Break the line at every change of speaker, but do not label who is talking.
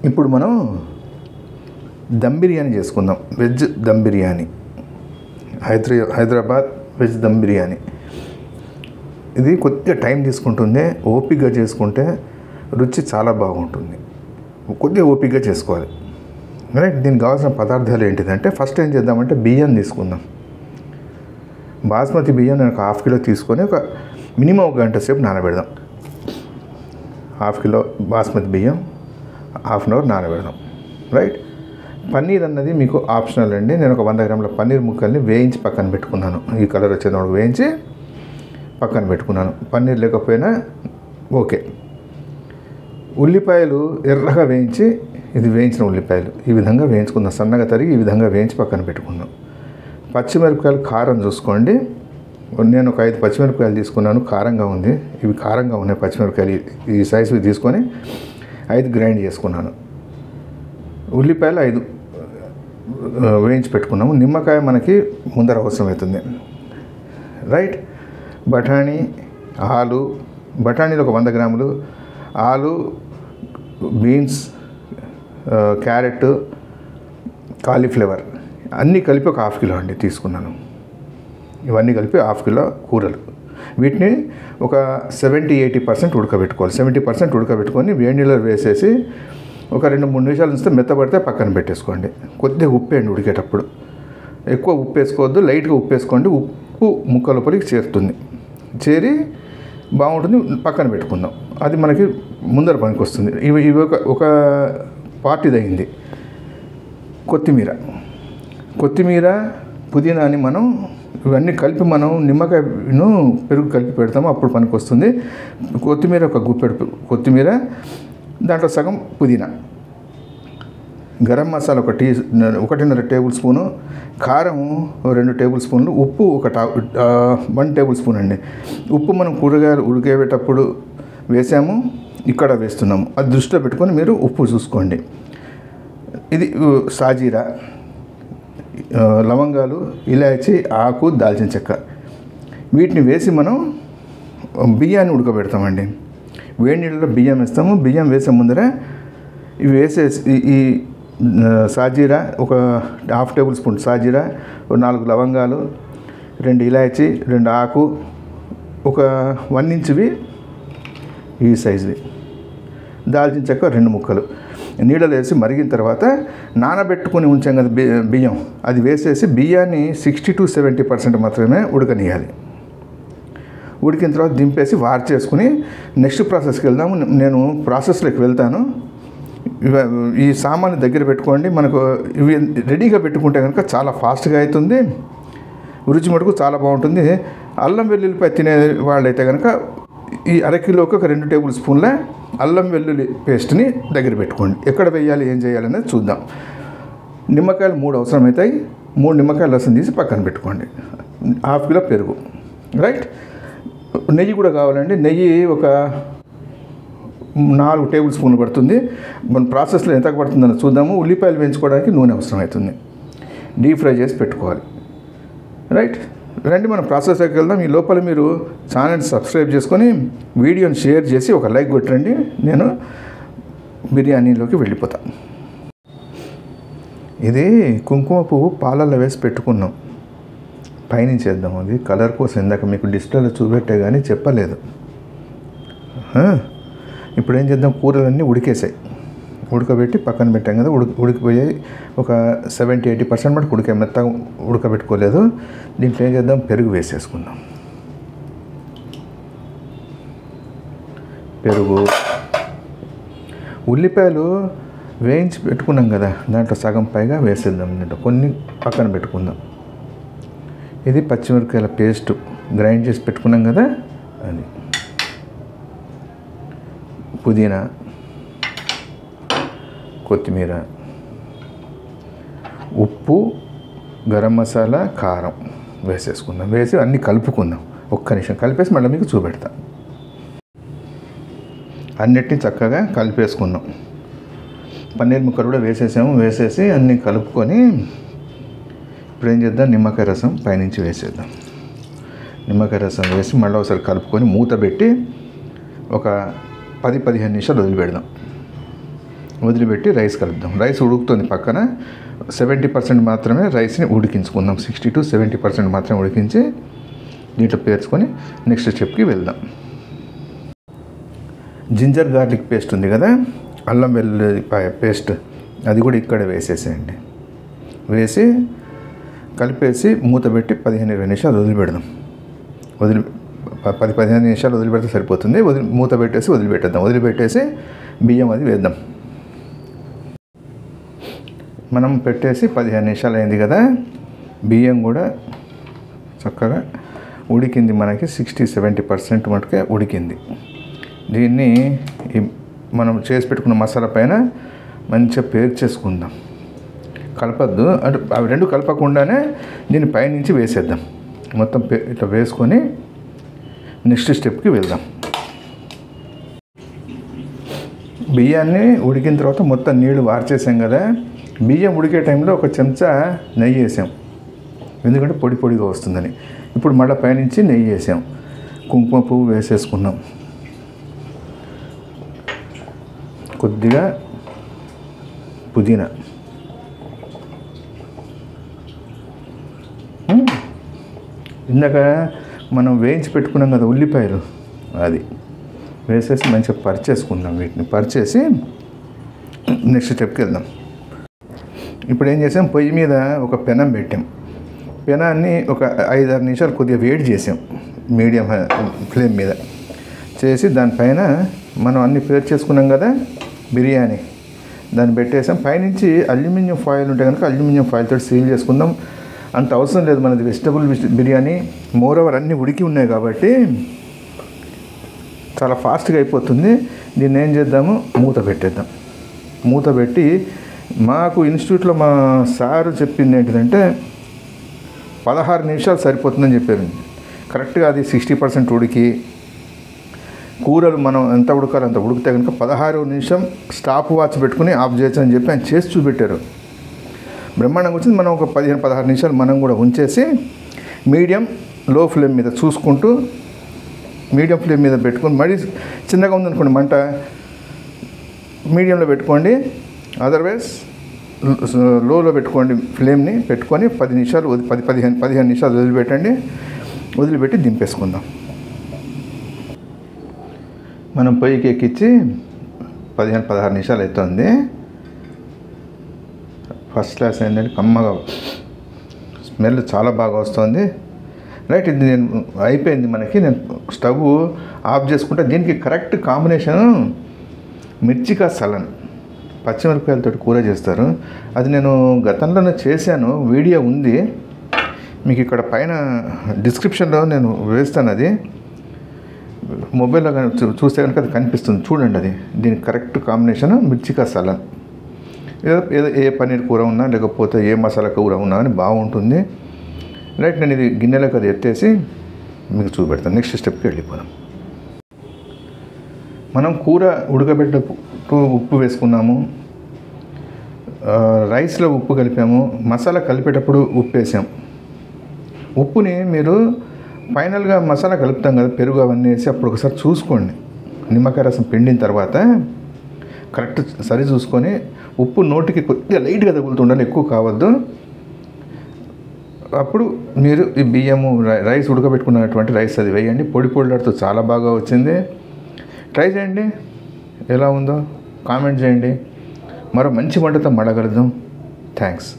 ఇప్పుడు మనం దమ్ బిర్యానీ చేసుకుందాం. Veg dum biryani, Hyderabad veg dum biryani. ఇది కొద్దిగా టైం తీసుకుంటుంది. ఓపికగా చేసుకుంటే రుచి చాలా బాగుంటుంది. కొద్దిగా ఓపికగా చేసుకోవాలి. రైట్. దీనికి కావాల్సిన పదార్థాలు ఏంటిదంటే, ఫస్ట్ ఏం చేద్దామంటే బియ్యం తీసుకుందాం. బాస్మతి బియ్యం నేను ఒక 1/2 కిలో తీసుకొని ఒక మినిమం 1 గంట సేపు నానబెడదాం. 1/2 కిలో బాస్మతి బియ్యం 1/2 అవర్ నానబెడదాం. రైట్. పన్నీర్ అన్నది మీకు ఆప్షనల్ అండి. నేను ఒక 100 గ్రాముల పన్నీర్ ముక్కల్ని వేయించి పక్కన పెట్టుకున్నాను. ఈ కలర్ వచ్చేటప్పుడు వేయించి పక్కన పెట్టుకున్నాను. పన్నీర్ లేకపోయినా ఓకే. ఉల్లిపాయలు ఎర్రగా వేయించి, ఇది వేయించిన ఉల్లిపాయలు ఈ విధంగా వేయించుకుందాం. సన్నగా తరిగి ఈ విధంగా వేయించి పక్కన పెట్టుకుందాం. పచ్చిమిరపకాయలు కారం చూసుకోండి. నేను ఒక 5 పచ్చిమిరపకాయలు తీసుకున్నాను. కారంగా ఉంది, ఇవి కారంగా ఉన్నాయి పచ్చిమిరపకాయలు. ఈ సైజువి తీసుకొని 5 గ్రైండ్ చేసుకున్నాను. ఉల్లిపాయలు 5 వేయించి పెట్టుకున్నాము. నిమ్మకాయ మనకి ముందర అవసరమవుతుంది. రైట్. బఠానీ, ఆలు, బఠానీలు ఒక 100 గ్రాములు, ఆలు, బీన్స్, క్యారెట్, కాలీఫ్లవర్ అన్నీ కలిపి ఒక 1/2 కిలో అండి తీసుకున్నాను. ఇవన్నీ కలిపి 1/2 కిలో కూరలు. వీటిని ఒక 70-80% ఉడకబెట్టుకోవాలి. 70% ఉడకబెట్టుకొని వేడి నీళ్ళలో వేసేసి ఒక 2-3 నిమిషాలు ఉంచితే మెత్తబడితే పక్కన పెట్టేసుకోండి. కొద్దిగా ఉప్పు వేయండి ఉడికేటప్పుడు. ఎక్కువ ఉప్పు వేసుకోవద్దు, లైట్గా ఉప్పు వేసుకోండి. ఉప్పు ముక్క లోపలికి చేరుతుంది. చేరి బాగుంటుంది. పక్కన పెట్టుకుందాం. అది మనకి ముందర పనికి వస్తుంది. ఇవి ఒక పార్ట్ ఇది అయింది. కొత్తిమీర, పుదీనాని మనం ఇవన్నీ కలిపి మనం నిమ్మకాయను పెరుగు కలిపి పెడతాము. అప్పుడు పనికి వస్తుంది. కొత్తిమీర ఒక గుప్పెడు కొత్తిమీర, దాంట్లో సగం పుదీనా, గరం మసాలా 1.5 టేబుల్ స్పూను, కారం 2 టేబుల్ స్పూన్లు, ఉప్పు 1 టేబుల్ స్పూన్ అండి. ఉప్పు మనం కూరగాయలు ఉడికేటప్పుడు వేసాము, ఇక్కడ వేస్తున్నాము. అది దృష్టిలో పెట్టుకొని మీరు ఉప్పు చూసుకోండి. ఇది సాజీరా, లవంగాలు, ఇలాచి, ఆకు, దాల్చిన చెక్క వీటిని వేసి మనం బియ్యాన్ని ఉడకబెడతామండి. వేడి నీళ్ళలో బియ్యం వేస్తాము. బియ్యం వేసే ముందర ఇవి వేసేసి ఈ సాజీరా ఒక 1/2 టేబుల్ స్పూన్ సాజీరా, 4 లవంగాలు, 2 ఇలాచి, 2 ఆకు, ఒక 1 ఇంచువి ఈ సైజువి, దాల్చిన చెక్క 2 ముక్కలు నీళ్ళలో వేసి మరిగిన తర్వాత నానబెట్టుకుని ఉంచాం కదా బియ్యం, అది వేసేసి బియ్యాన్ని 60-70% మాత్రమే ఉడకనియాలి. ఉడికిన తర్వాత దింపేసి వార్ చేసుకుని నెక్స్ట్ ప్రాసెస్కి వెళ్దాము. నేను ప్రాసెస్లోకి వెళ్తాను. ఈ సామాన్ని దగ్గర పెట్టుకోండి. మనకు ఇవి రెడీగా పెట్టుకుంటే కనుక చాలా ఫాస్ట్గా అవుతుంది. రుచి మటుకు చాలా బాగుంటుంది. అల్లం వెల్లుల్లిపాయ తినే వాళ్ళైతే కనుక ఈ 1/2 కిలోకి ఒక 2 టేబుల్ స్పూన్ల అల్లం వెల్లుల్లి పేస్ట్ని దగ్గర పెట్టుకోండి. ఎక్కడ వేయాలి, ఏం చేయాలి అనేది చూద్దాం. నిమ్మకాయలు 3 అవసరమవుతాయి. 3 నిమ్మకాయల రసం తీసి పక్కన పెట్టుకోండి. 1/2 కిలో పెరుగు. రైట్. నెయ్యి కూడా కావాలండి. నెయ్యి ఒక 4 టేబుల్ స్పూన్లు పడుతుంది. మన ప్రాసెస్లో ఎంత పడుతుందని చూద్దాము. ఉల్లిపాయలు వేయించుకోవడానికి నూనె అవసరమవుతుంది. డీప్ ఫ్రై చేసి పెట్టుకోవాలి. రైట్. రండి మనం ప్రాసెస్లోకి వెళ్దాం. ఈ లోపల మీరు ఛానల్ సబ్స్క్రైబ్ చేసుకొని వీడియోని షేర్ చేసి ఒక లైక్ కొట్టండి. నేను బిర్యానీలోకి వెళ్ళిపోతాను. ఇది కుంకుమ పువ్వు పాలల్లో వేసి పెట్టుకున్నాం. పైనుంచి వేద్దాం. అది కలర్ కోసం ఇందాక మీకు డిస్ప్లేలో చూపెట్టే కానీ చెప్పలేదు. ఇప్పుడు ఏం చేద్దాం, కూరలన్నీ ఉడికేసాయి. ఉడకబెట్టి పక్కన పెట్టాం కదా, ఉడికిపోయాయి. ఒక 70-80% మటుకు ఉడికాయి, మెత్తగా ఉడకబెట్టుకోలేదు. దీంట్లో ఏం చేద్దాం, పెరుగు వేసేసుకుందాం. పెరుగు, ఉల్లిపాయలు వేయించి పెట్టుకున్నాం కదా, దాంట్లో సగం పైగా వేసేద్దాం. దీంట్లో కొన్ని పక్కన పెట్టుకుందాం. ఇది పచ్చిమిరపకాయల పేస్ట్ గ్రైండ్ చేసి పెట్టుకున్నాం కదా, అది పుదీనా, కొత్తిమీర, ఉప్పు, గరం మసాలా, కారం వేసేసుకుందాం. వేసి అన్నీ కలుపుకుందాం. ఒక్క నిమిషం కలిపేసి మళ్ళీ మీకు చూపెడతా. అన్నిటినీ చక్కగా కలిపేసుకుందాం. పన్నీర్ ముక్కలు కూడా వేసేసాము. వేసేసి అన్నీ కలుపుకొని ఇప్పుడు ఏం చేద్దాం, నిమ్మకాయ రసం పైనుంచి వేసేద్దాం. నిమ్మకాయ రసం వేసి మళ్ళీ ఒకసారి కలుపుకొని మూత పెట్టి ఒక 10-15 నిమిషాలు వదిలిపెడదాం. వదిలిపెట్టి రైస్ కలుపుదాం. రైస్ ఉడుకుతుంది పక్కన. 70% మాత్రమే రైస్ని ఉడికించుకుందాం. 60 to 70% మాత్రమే ఉడికించి దీంట్లో పేర్చుకొని నెక్స్ట్ స్టెప్కి వెళ్దాం. జింజర్ గార్లిక్ పేస్ట్ ఉంది కదా, అల్లం వెల్లుల్లిపాయ పేస్ట్, అది కూడా ఇక్కడే వేసేసేయండి. వేసి కలిపేసి మూత పెట్టి 15-20 నిమిషాలు వదిలిపెడదాం. 10-15 నిమిషాలు వదిలిపెడితే సరిపోతుంది. మూత పెట్టేసి వదిలిపెట్టేద్దాం. వదిలిపెట్టేసి బియ్యం అది వేద్దాం. మనం పెట్టేసి 15 నిమిషాలు అయింది కదా, బియ్యం కూడా చక్కగా ఉడికింది. మనకి 60-70% మటుకే ఉడికింది. దీన్ని మనం చేసి పెట్టుకున్న మసాలా పైన మంచిగా పేర్చేసుకుందాం. కలపద్దు, అంటే అవి రెండు కలపకుండానే దీన్ని పైనుంచి వేసేద్దాం. మొత్తం ఇట్లా వేసుకొని నెక్స్ట్ స్టెప్కి వెళ్దాం. బియ్యాన్ని ఉడికిన తర్వాత మొత్తం నీళ్లు వార్చేసాం కదా, బియ్యం ఉడికే టైంలో ఒక చెంచా నెయ్యి వేసాం, ఎందుకంటే పొడి పొడిగా వస్తుందని. ఇప్పుడు మళ్ళీ పైనుంచి నెయ్యి వేసాం. కుంకుమ పువ్వు వేసేసుకున్నాం. కొద్దిగా పుదీనా, ఇందాక మనం వేయించి పెట్టుకున్నాం కదా ఉల్లిపాయలు, అది వేసేసి మంచిగా పరిచేసుకుందాం. వీటిని పరిచేసి నెక్స్ట్ స్టెప్కి వెళ్దాం. ఇప్పుడు ఏం చేసాం, పొయ్యి మీద ఒక పెనం పెట్టాం. పెనాన్ని ఒక 5-6 నిమిషాలు కొద్దిగా వేడి చేసాం మీడియం ఫ్లేమ్ మీద చేసి, దానిపైన మనం అన్ని ప్రిపేర్ చేసుకున్నాం కదా బిర్యానీ, దాన్ని పెట్టేసాం. పైనుంచి అల్యూమినియం ఫాయిల్ ఉంటే కనుక అల్యూమినియం ఫాయిల్ తోటి సీల్ చేసుకుందాం. అంత అవసరం లేదు, మనది వెజిటబుల్ బిర్యానీ. మోర్ ఓవర్ అన్నీ ఉడికి ఉన్నాయి కాబట్టి చాలా ఫాస్ట్గా అయిపోతుంది. దీన్ని ఏం చేద్దాము, మూత పెట్టేద్దాం. మూత పెట్టి, మాకు ఇన్స్టిట్యూట్లో మా సారు చెప్పింది ఏంటిదంటే 16 నిమిషాలు సరిపోతుందని చెప్పారు. కరెక్ట్గా అది 60% ఉడికి, కూరలు మనం ఎంత ఉడకాలి అంత ఉడికితే కనుక 16వ నిమిషం స్టాప్ వాచ్ పెట్టుకుని ఆఫ్ చేయొచ్చు అని చెప్పి ఆయన చేసి చూపెట్టారు. బ్రహ్మాండంగా వచ్చింది. మనం ఒక 15-16 నిమిషాలు మనం కూడా ఉంచేసి మీడియం లో ఫ్లేమ్ మీద చూసుకుంటూ, మీడియం ఫ్లేమ్ మీద పెట్టుకొని, మరీ చిన్నగా ఉందనుకోండి మంట, మీడియంలో పెట్టుకోండి. అదర్వైజ్ లోలో పెట్టుకోండి. ఫ్లేమ్ని పెట్టుకొని 10 నిమిషాలు 15 నిమిషాలు వదిలిపెట్టండి. వదిలిపెట్టి దింపేసుకుందాం. మనం పొయ్యికి ఎక్కించి 15-16 నిమిషాలు అవుతుంది. ఫస్ట్ క్లాస్ అయిందండి, కమ్మగా స్మెల్ చాలా బాగా వస్తుంది. రైట్, ఇది నేను అయిపోయింది మనకి. నేను స్టవ్ ఆఫ్ చేసుకుంటే దీనికి కరెక్ట్ కాంబినేషను మిర్చికా సలన్, పచ్చిమిరపకాయలతో కూర చేస్తారు. అది నేను గతంలోనే చేశాను, వీడియో ఉంది మీకు ఇక్కడ పైన డిస్క్రిప్షన్లో నేను వేస్తాను. అది మొబైల్లో కానీ చూస్తే కనుక అది కనిపిస్తుంది, చూడండి. అది దీనికి కరెక్ట్ కాంబినేషన్ మిర్చికా సలన్. ఏదో ఏ పన్నీర్ కూర ఉన్నా లేకపోతే ఏ మసాలా కూర ఉన్నా అని బాగుంటుంది. రైట్, నేను ఇది గిన్నెలోకి అది ఎత్తేసి మీకు చూపెడతాను. నెక్స్ట్ స్టెప్కి వెళ్ళిపోదాం. మనం కూర ఉడకబెట్టేటప్పుడు ఉప్పు వేసుకున్నాము, రైస్లో ఉప్పు కలిపాము, మసాలా కలిపేటప్పుడు ఉప్పు వేసాం. ఉప్పుని మీరు ఫైనల్గా మసాలా కలుపుతాం కదా, పెరుగు అవన్నీ వేసి అప్పుడు ఒకసారి చూసుకోండి. నిమ్మకాయ రసం పిండిన తర్వాత కరెక్ట్ సరి చూసుకొని, ఉప్పు నోటికి కొద్దిగా లైట్గా తగులుతుండాలి, ఎక్కువ కావద్దు. అప్పుడు మీరు ఈ బియ్యము రైస్ ఉడకబెట్టుకున్నటువంటి రైస్ అది వేయండి. పొడి పొడిలాడుతూ చాలా బాగా వచ్చింది. ట్రై చేయండి, ఎలా ఉందో కామెంట్ చేయండి. మరో మంచి వంటతో మడగలుద్దాం. థ్యాంక్స్.